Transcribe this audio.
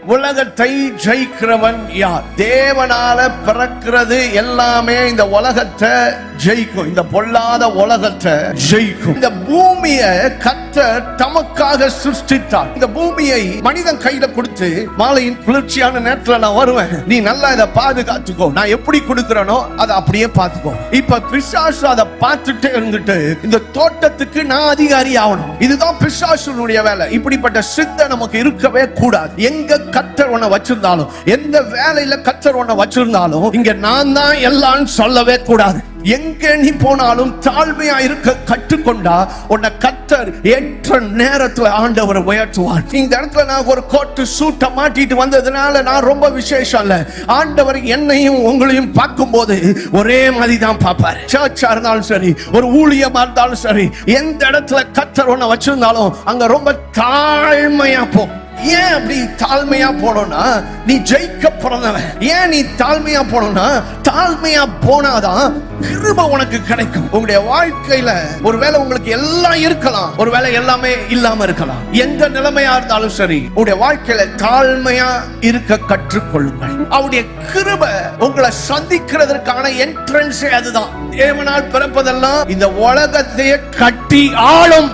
உலகத்தை ஜெயிக்கிறவன் யார்? தேவனால பிறக்கிறது எல்லாமே இந்த உலகத்தை ஜெயிக்கும். இந்த பொல்லாத உலகத்தை ஜெயிக்கும். இந்த பூமியை கர்த்தர் தமக்காக சிருஷ்டித்தார். இந்த பூமியை மனிதன் கையில கொடுத்து, மாலையின் குளிர்ச்சியான நேரத்துல நான் வருவேன், நீ நல்லா இதை பாதுகாத்துக்கோ, நான் எப்படி கொடுக்கிறேனோ அதை அப்படியே பார்த்துக்கோ. இப்ப பிசாசு அதை பார்த்துட்டே இருந்துட்டு இந்த தோட்டத்துக்கு நான் அதிகாரி ஆகணும். இதுதான் பிசாசுனுடைய வேலை. இப்படிப்பட்ட சிந்தை நமக்கு இருக்கவே கூடாது. எங்க கர்த்தர் உன்னை வச்சிருந்தாலும், எந்த வேலையில கர்த்தர் உன்னை வச்சிருந்தாலும், இங்க நான் தான் எல்லாம் சொல்லவே கூடாது. எங்க நீ போனாலும் தாழ்மையா இருக்க கற்றுக்கொண்டா உன்னை கர்த்தர் ஏற்ற நேரத்துல ஆண்டவர் உயர்த்துவார். இந்த இடத்துல நான் ஒரு கோட்டு சூட்டை மாட்டிட்டு வந்ததுனால நான் ரொம்ப விசேஷம் இல்ல. ஆண்டவர் என்னையும் உங்களையும் பார்க்கும் போது ஒரே மாதிரி தான் பார்ப்பாரு. சர்ச்சா இருந்தாலும் சரி, ஒரு ஊழியமா இருந்தாலும் சரி, எந்த இடத்துல கர்த்தர் உன்னை வச்சிருந்தாலும் அங்க ரொம்ப தாழ்மையா போ. ஏன் அப்படி தாழ்மையா போனோம்னா, நீ ஜெயிக்க பிறந்தவன். ஏன் நீ தாழ்மையா போனோம்னா, தாழ்மையா போனாதான் கிருபை உனக்கு கிடைக்கும். உங்களுடைய வாழ்க்கையில ஒருவேளை உங்களுக்கு எல்லாம் இருக்கலாம், ஒருவேளை எல்லாமே இல்லாம இருக்கலாம். எந்த நிலைமையா இருந்தாலும் சரி, உங்களுடைய வாழ்க்கையில தாழ்மையா இருக்க கற்றுக்கொள்ளுங்கள். அவருடைய கிருபை உங்களை சந்திக்கிறதற்கான என்ட்ரன்ஸே அதுதான். தேவனால் பிறப்பதெல்லாம் இந்த உலகத்தையே கட்டி ஆளும்